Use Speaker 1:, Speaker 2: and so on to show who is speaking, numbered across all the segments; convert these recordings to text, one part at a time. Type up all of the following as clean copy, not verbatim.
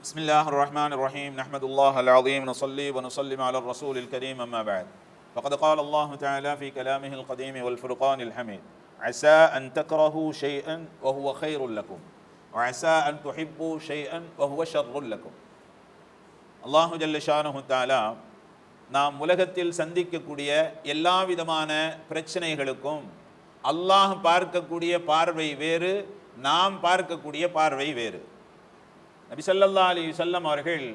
Speaker 1: بسم الله الرحمن الرحيم نحمد الله العظيم نصلي ونسلم على الرسول الكريم أما بعد فقد قال الله تعالى في كلامه القديم والفرقان الحميد عسى أن تكرهوا شيئا وهو خير لكم وعسى أن تحبوا شيئا وهو شر لكم. அல்லாஹு ஜல்ல ஷானஹு தஆலா நாம் உலகத்தில் சந்திக்கக்கூடிய எல்லா விதமான பிரச்சனைகளுக்கும் அல்லாஹ் பார்க்கக்கூடிய பார்வை வேறு, நாம் பார்க்கக்கூடிய பார்வை வேறு. நபி ஸல்லல்லாஹு அலைஹி வஸல்லம் அவர்கள்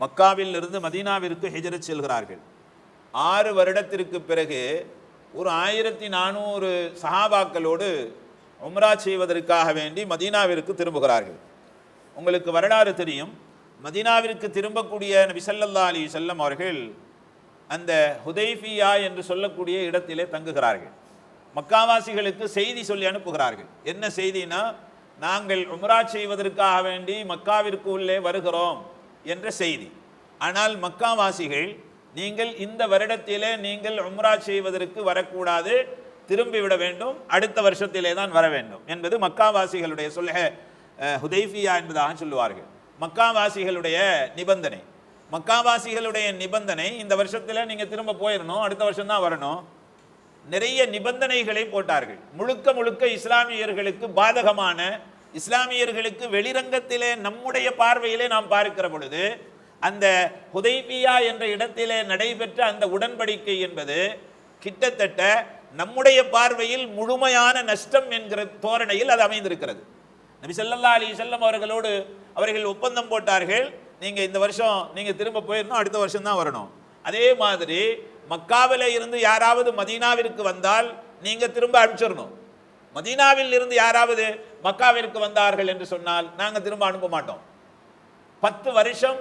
Speaker 1: மக்காவில் இருந்து மதீனாவிற்கு ஹிஜ்ரத் செல்கிறார்கள். 6 வருடத்திற்கு பிறகு ஒரு 1400 சஹாபாக்களோடு உம்ரா செய்வதற்காக வேண்டி மதீனாவிற்கு திரும்புகிறார்கள். உங்களுக்கு வரலாறு தெரியும். மதீனாவிற்கு திரும்பக்கூடிய நபி ஸல்லல்லாஹு அலைஹி வஸல்லம் அவர்கள் அந்த ஹுதைஃபியா என்று சொல்லக்கூடிய இடத்திலே தங்குகிறார்கள். மக்காவாசிகளுக்கு செய்தி சொல்லி அனுப்புகிறார்கள். என்ன செய்தினா, நாங்கள் உம்ரா செய்வதற்காக வேண்டி மக்காவிற்கு உள்ளே வருகிறோம் என்ற செய்தி. ஆனால் மக்காவாசிகள், நீங்கள் இந்த வருடத்திலே நீங்கள் உம்ரா செய்வதற்கு வரக்கூடாது, திரும்பிவிட வேண்டும், அடுத்த வருஷத்திலே தான் வர வேண்டும் என்பது மக்காவாசிகளுடைய ஹுதைஃபியா என்பதாக சொல்லுவார்கள். மக்காவாசிகளுடைய நிபந்தனை. மக்காவாசிகளுடைய நிபந்தனை, இந்த வருஷத்தில் நீங்கள் திரும்ப போயிடணும், அடுத்த வருஷம் தான் வரணும். நிறைய நிபந்தனைகளை போட்டார்கள். முழுக்க முழுக்க இஸ்லாமியர்களுக்கு பாதகமான, இஸ்லாமியர்களுக்கு வெளிரங்கத்திலே நம்முடைய பார்வையிலே நாம் பார்க்கிற பொழுது அந்த ஹுதைபியா என்ற இடத்திலே நடைபெற்ற அந்த உடன்படிக்கை என்பது கிட்டத்தட்ட நம்முடைய பார்வையில் முழுமையான நஷ்டம் என்கிற தோரணையில் அது அமைந்திருக்கிறது. நபி ஸல்லல்லாஹு அலைஹி வஸல்லம் அவர்கள் ஒப்பந்தம் போட்டார்கள், நீங்க இந்த வருஷம் நீங்க திரும்ப போயிடணும், அடுத்த வருஷம் தான் வரணும். அதே மாதிரி மக்காவில இருந்து யாராவது மதீனாவிற்கு வந்தால் நீங்க திரும்ப அனுப்பிச்சிடணும். மதீனாவில் இருந்து யாராவது மக்காவிற்கு வந்தார்கள் என்று சொன்னால் நாங்க திரும்ப அனுப்ப மாட்டோம். 10 வருஷம்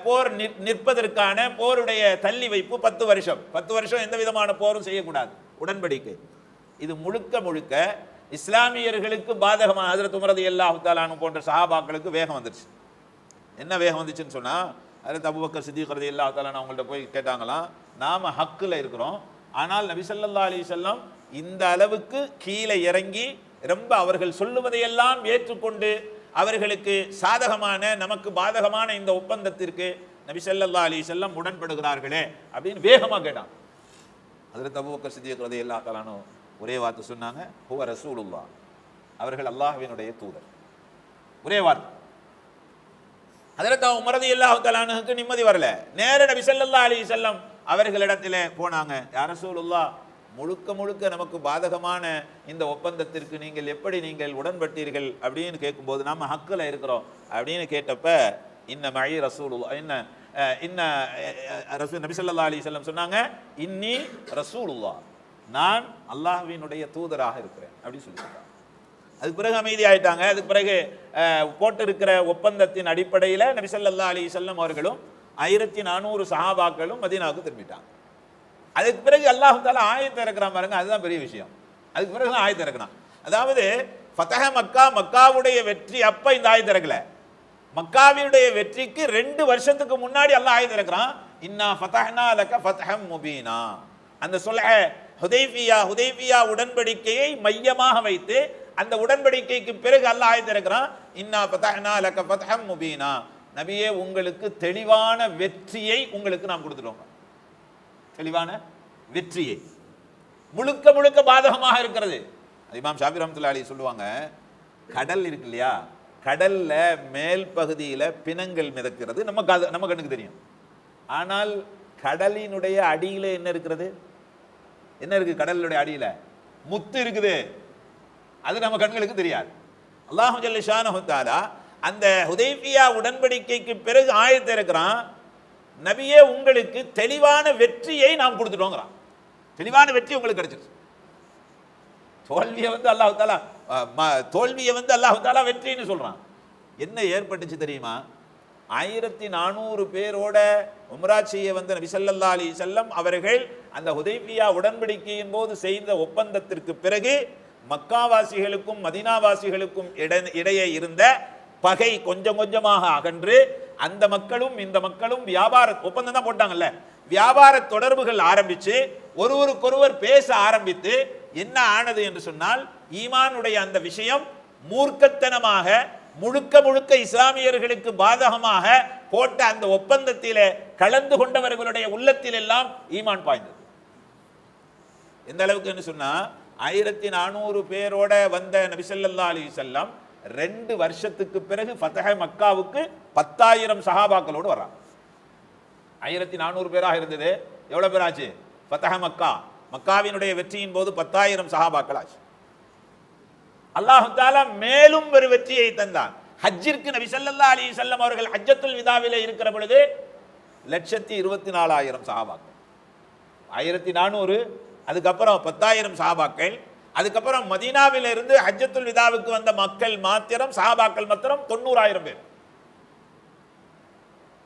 Speaker 1: போர் நிற்பதற்கான போருடைய தள்ளி வைப்பு 10 வருஷம். 10 வருஷம் எந்த விதமான போரும் செய்யக்கூடாது உடன்படிக்கை. இது முழுக்க முழுக்க இஸ்லாமியர்களுக்கு பாதகமான. ஹஜ்ரத் உமர் ரலியல்லாஹு தஆலா அன்ஹு போன்ற சஹாபாக்களுக்கு வேகம் வந்துருச்சு. என்ன வேகம் வந்துச்சுன்னு சொன்னா, ஹஜ்ரத் அபூபக்கர் சித்திக் ரலியல்லாஹு தஆலா அவங்கள்ட்ட போய் கேட்டாங்களாம், நாம ஹக்குல இருக்கிறோம், ஆனால் நபி ஸல்லல்லாஹு அலைஹி வஸல்லம் இந்த அளவுக்கு கீழே இறங்கி ரொம்ப அவர்கள் சொல்லுவதையெல்லாம் ஏற்றுக்கொண்டு அவர்களுக்கு சாதகமான நமக்கு பாதகமான இந்த ஒப்பந்தத்திற்கு நபி ஸல்லல்லாஹு அலைஹி வஸல்லம் உடன்படுகிறார்களே அப்படின்னு வேகமா கேட்டான். ஹஜ்ரத் அபூபக்கர் சித்திக் ரலியல்லாஹு தஆலா ஒரே வார்த்தை சொன்னாங்க, ஹுவ ரசூலுல்லாஹ், அவர்கள் அல்லாஹ்வினுடைய தூதர். ஒரே வார்த்தை. ஹஜ்ரத் உமர் ரலியல்லாஹு தஆலா அன்ஹுக்கு நிம்மதி வரல. நேர நபி ஸல்லல்லாஹு அலைஹி வஸல்லம் அவர்களிடத்திலே போனாங்க. யா ரசூலுல்லாஹ், முழுக்க முழுக்க நமக்கு பாதகமான இந்த ஒப்பந்தத்திற்கு நீங்கள் உடன்பட்டீர்கள் அப்படின்னு கேட்கும்போது நாம ஹக்குல இருக்கிறோம் அப்படின்னு கேட்டப்ப, இன்ன மஇ ரசூலுல்லாஹ், நபி ஸல்லல்லாஹு அலைஹி வஸல்லம் சொன்னாங்க, இன்னி ரசூலுல்லாஹ், நான் அல்லாஹ்வினுடைய தூதராக இருக்கிறேன் அப்படின்னு சொல்லிட்டாங்க. அதுக்கு பிறகு அமைதி ஆயிட்டாங்க. அதுக்கு பிறகு போட்டிருக்கிற ஒப்பந்தத்தின் அடிப்படையில் நபி ஸல்லல்லாஹு அலைஹி வஸல்லம் அவர்களும் 1400 சஹாபாக்களும் மதீனாவுக்கு திரும்பிட்டாங்க. அதுக்கு பிறகு அல்லாஹ் தஆலா ஆயத்தை இறக்குறான் பாருங்க, அதுதான் பெரிய விஷயம். அதுக்கு பிறகு தான் ஆயத்தை இறக்குறான். அதாவது ஃபதஹ மக்கா, மக்காவுடைய வெற்றி அப்ப இந்த ஆயத்தை இறக்கல. மக்காவினுடைய வெற்றிக்கு 2 வருஷத்துக்கு முன்னாடி அல்லாஹ் ஆயத்தை இறக்குறான். இன்னா ஃபதஹ்னா லக ஃபத்ஹம் முபீனா. அந்த ஹுதைபியா உடன்படிக்கையை மையமாக வைத்து அந்த உடன்படிக்கைக்கு பிறகு அல்லாஹ் ஆயத்தை இறக்குறான், இன்னா ஃபதஹ்னா லக ஃபத்ஹம் முபீனா. நபியே, உங்களுக்கு தெளிவான வெற்றியை உங்களுக்கு நாம் கொடுத்துட்டோம். தெளிவான வெற்றியை. முழுக்க முழுக்க பாதகமாக இருக்கிறது. இமாம் ஷாஃபி ரஹ்மத்துல்லாஹி அலைஹி சொல்லுவாங்க, கடல் இருக்கு இல்லையா, கடல்ல மேல் பகுதியில பிணங்கள் மிதக்கிறது நம்ம கண்ணுக்கு தெரியும். ஆனால் கடலினுடைய அடியில என்ன இருக்கிறது? என்ன இருக்கு? கடலுடைய அடியில முத்து இருக்குது. அது நம்ம கண்களுக்கு தெரியாது. அல்லாஹ் ஜல்ல ஷானஹு தஆலா அந்த ஹுதைபியா உடன்படிக்கைக்கு பிறகு ஆயத்தை இறக்குறான், நபியே, உங்களுக்கு தெளிவான வெற்றியை நாம் கொடுத்துட்டோங்கிறான். தெளிவான வெற்றி உங்களுக்கு கிடைச்சிருச்சு. தோல்வியை வந்து அல்லாஹ் தஆலா வெற்றின்னு சொல்றான். என்ன ஏற்பட்டுச்சு தெரியுமா? 1400 பேரோட உம்ரா செய்ய வந்த நபி ஸல்லல்லாஹு அலைஹி வஸல்லம் அவர்கள் அந்த ஹுதைபியா உடன்படிக்கையின் போது செய்த ஒப்பந்தத்திற்கு பிறகு மக்காவாசிகளுக்கும் மதீனாவாசிகளுக்கும் இடையே இருந்த பகை கொஞ்சம் கொஞ்சமாக அகன்று அந்த மக்களும் இந்த மக்களும் வியாபார ஒப்பந்தம் தான் போட்டாங்கல்ல, வியாபார தொடர்புகள் ஆரம்பிச்சு ஒருவருக்கொருவர் பேச ஆரம்பித்து என்ன ஆனது என்று சொன்னால், ஈமானுடைய அந்த விஷயம் மூர்க்கத்தனமாக முழுக்க முழுக்க இஸ்லாமியர்களுக்கு பாதகமாக போட்ட அந்த ஒப்பந்தத்திலே கலந்து கொண்டவர்களுடைய உள்ளத்தில் எல்லாம் ஈமான் பாய்ந்தது. எந்த அளவுக்கு என்று சொன்னா 1400 பேரோட வந்த நபி ஸல்லல்லாஹு அலைஹி வஸல்லம் 2 வருஷத்துக்கு பிறகு ஃபத்ஹ் மக்காவுக்கு 10,000 சஹாபாக்களோடு வர்றாங்க. 1400 பேராக இருந்தது, எவ்வளவு பேர் ஆச்சு? ஃபத்ஹ் மக்கா, மக்காவினுடைய வெற்றியின் போது 10,000 சஹாபாக்கள் ஆச்சு. அல்லாஹ் தஆலா மேலும் ஒரு வெற்றியை தந்தான். ஹஜ்ஜிற்கு நபி ஸல்லல்லாஹு அலைஹி வஸல்லம் அவர்கள் ஹஜ்ஜத்துல் விதாவிலே இருக்கிற பொழுது 1,24,000 சஹாபாக்கள், 1400, அதுக்கப்புறம் 10,000 சஹாபாக்கள், அதுக்கப்புறம் மதீனாவில இருந்து ஹஜ்ஜத்துல் விதாவுக்கு வந்த மக்கள் மாத்திரம், சஹாபாக்கள் மாத்திரம் 90,000 பேர்.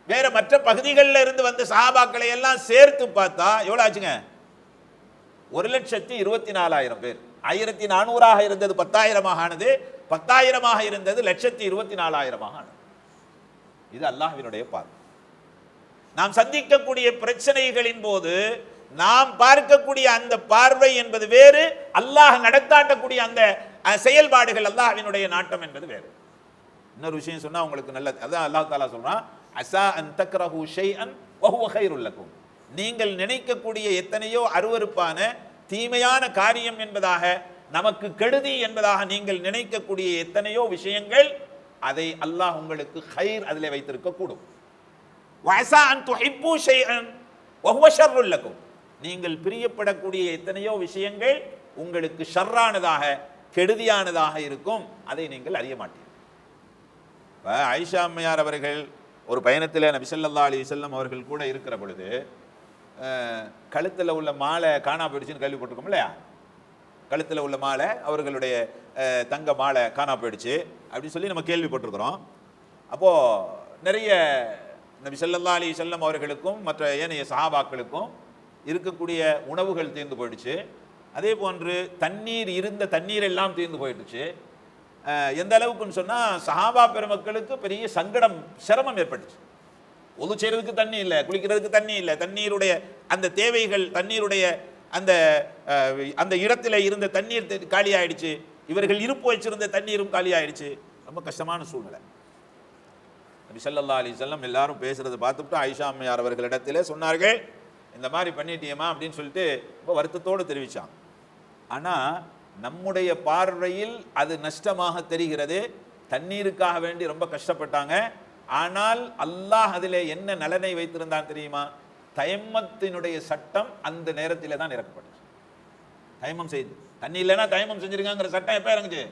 Speaker 1: வேற மற்ற பகுதிகளில் இருந்து வந்த சஹாபாக்களை எல்லாம் சேர்த்து பார்த்தா எவ்வளவு ஆச்சுங்க? 1,24,000 பேர். 1400 இருந்தது 10,000 ஆனது, 10,000 இருந்தது 1,24,000 ஆனது. இது அல்லாஹ்வினுடைய பார்வை. நாம் சந்திக்கக்கூடிய பிரச்சனைகளின் போது நாம் பார்க்கக்கூடிய அந்த பார்வை என்பது வேறு, அல்லாஹ் நடத்தாட்டக்கூடிய அந்த செயல்பாடுகள், அல்லாஹ்வினுடைய நாட்டம் என்பது வேறு. இன்னொரு விஷயம் சொன்னா உங்களுக்கு நல்லது. அதான் அல்லாஹ் தஆலா சொல்றான், அஸா அன் தக்ரஹு ஷைஅன் வஹுவ கைருல் லக்கும். நீங்கள் நினைக்கக்கூடிய எத்தனையோ அருவருப்பான தீமையான காரியம் என்பதாக, நமக்கு கெடுதி என்பதாக நீங்கள் நினைக்கக்கூடிய எத்தனையோ விஷயங்கள், அதை அல்லாஹ் உங்களுக்கு கைர் அதிலே வைத்திருக்க கூடும். வஅஸா அன் துஹிப்பு ஷைஅன் வஹுவ ஷர்ருல் லக்கும். நீங்கள் பிரியப்படக்கூடிய எத்தனையோ விஷயங்கள் உங்களுக்கு ஷர்ரானதாக, கெடுதியானதாக இருக்கும், அதை நீங்கள் அறிய மாட்டீர்கள். ஆயிஷா அம்மையார் அவர்கள் ஒரு பயணத்தில் நபி ஸல்லல்லாஹு அலைஹி வஸல்லம் அவர்கள் கூட இருக்கிற பொழுது கழுத்தில் உள்ள மாலை காணா போயிடுச்சுன்னு கேள்விப்பட்டிருக்கோம் இல்லையா? கழுத்தில் உள்ள மாலை, அவர்களுடைய தங்க மாலை காணா போயிடுச்சு அப்படின்னு சொல்லி நம்ம கேள்விப்பட்டிருக்கிறோம். அப்போது நிறைய நபி ஸல்லல்லாஹு அலைஹி வஸல்லம் அவர்களுக்கும் மற்ற ஏனைய சஹாபாக்களுக்கும் இருக்கக்கூடிய உணவுகள் தீர்ந்து போயிடுச்சு. அதே போன்று தண்ணீர், இருந்த தண்ணீர் எல்லாம் தீர்ந்து போயிடுச்சு. எந்த அளவுக்குன்னு சொன்னால் சஹாபா பெருமக்களுக்கு பெரிய சங்கடம், சிரமம் ஏற்பட்டுச்சு. ஒது செய்கிறதுக்கு தண்ணி இல்லை, குளிக்கிறதுக்கு தண்ணி இல்லை, தண்ணீருடைய அந்த தேவைகள், தண்ணீருடைய அந்த அந்த இடத்துல இருந்த தண்ணீர் காலி ஆயிடுச்சு, இவர்கள் இருப்பு வச்சிருந்த தண்ணீரும் காலி ஆயிடுச்சு. ரொம்ப கஷ்டமான சூழ்நிலை. நபி ஸல்லல்லாஹு அலைஹி வஸல்லம் எல்லாரும் பேசுறதை பார்த்துட்டு ஆயிஷா அம்மையார் அவர்களிடத்திலே சொன்னார்கள், இந்த மாதிரி பண்ணிட்டியம்மா அப்படின்னு சொல்லிட்டு ரொம்ப வருத்தத்தோடு தெரிவிச்சாங்க. ஆனால் நம்முடைய பார்வையில் அது நஷ்டமாக தெரிகிறது. தண்ணீருக்காக வேண்டி ரொம்ப கஷ்டப்பட்டாங்க. ஆனால் அல்லாஹ் அதிலே என்ன நலனை வைத்திருந்தான் தெரியுமா? தயம்மத்தினுடைய சட்டம் அந்த நேரத்தில் தான் இறக்கப்பட்டுச்சு. தயமம் செய்து, தண்ணி இல்லைன்னா தயமம் செஞ்சிருக்காங்கிற சட்டம் எப்போ இறங்குச்சு?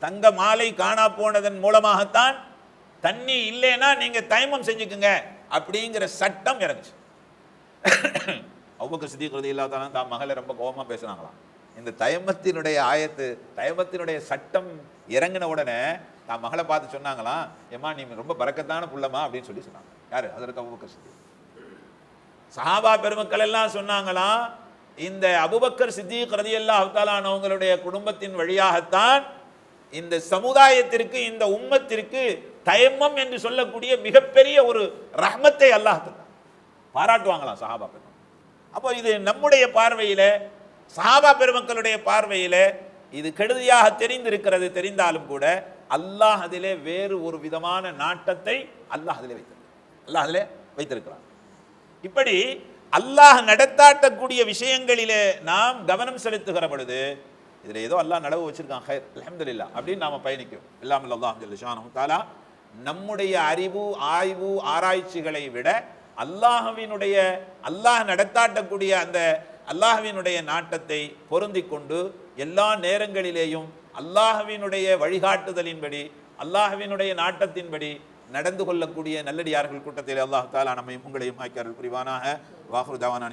Speaker 1: தங்க மாலை காணா போனதன் மூலமாகத்தான் தண்ணி இல்லைன்னா நீங்க தயமம் செஞ்சுக்குங்க அப்படிங்கிற சட்டம் இறங்குச்சு. அபூபக்கர் சித்திக் ரலியல்லாஹு தஆலா தான் மகளை ரொம்ப கோபமா பேசுனாங்களாம். இந்த தயமத்தினுடைய ஆயத்து, தயமத்தினுடைய சட்டம் இறங்கின உடனே தான் மகளை பார்த்து சொன்னாங்களாம், ஏமா நீ ரொம்ப பரக்கத்தான புள்ளமா அப்படின்னு சொல்லி சொன்னாங்க. யாரு? ஹஜ்ரத் அபூபக்கர் சித்திக். சஹாபா பெருமக்கள் எல்லாம் சொன்னாங்களாம், இந்த அபூபக்கர் சித்திக் ரலியல்லாஹு தஆலா அவங்களுடைய குடும்பத்தின் வழியாகத்தான் இந்த சமுதாயத்திற்கு, இந்த உம்மத்திற்கு தயம்மம் என்று சொல்லக்கூடிய மிகப்பெரிய ஒரு ரஹ்மத்தை அல்லாஹ் தந்தான். பாராட்டுவாங்களாம் சஹாபா பெருமக்கள். அப்போ இது நம்முடைய பார்வையில, சஹாபா பெருமக்களுடைய பார்வையில இது கெடுதியாக தெரிந்திருக்கிறது. தெரிந்தாலும் கூட அல்லாஹ் அதிலே வேறு ஒரு விதமான நாட்டத்தை அல்லாஹ் அதிலே வைத்திருக்கிறான். இப்படி அல்லாஹ் நடத்தாட்டக்கூடிய விஷயங்களிலே நாம் கவனம் செலுத்துகிற பொழுது இதில் ஏதோ அல்லாஹ் நடவு வச்சிருக்கான், ஹைர் அல்ஹம்துலில்லாஹ் அப்படின்னு நாம பயணிக்கும். எல்லாம் அல்லாஹ் ஜல்ல ஷானஹு தஆலா நம்முடைய அறிவு, ஆய்வு, ஆராய்ச்சிகளை விட அல்லாஹ் நடத்தாட்டக்கூடிய அந்த அல்லாஹ்வினுடைய நாட்டத்தை பொருந்தி கொண்டு எல்லா நேரங்களிலேயும் அல்லாஹ்வினுடைய வழிகாட்டுதலின்படி, அல்லாஹ்வினுடைய நாட்டத்தின்படி நடந்து கொள்ளக்கூடிய நல்லடியார்கள் கூட்டத்தில் அல்லாஹ் தஆலா நம்மையும் உங்களையும் ஆக்கியருள் புரிவானாக. வாஹிரு தஅவானா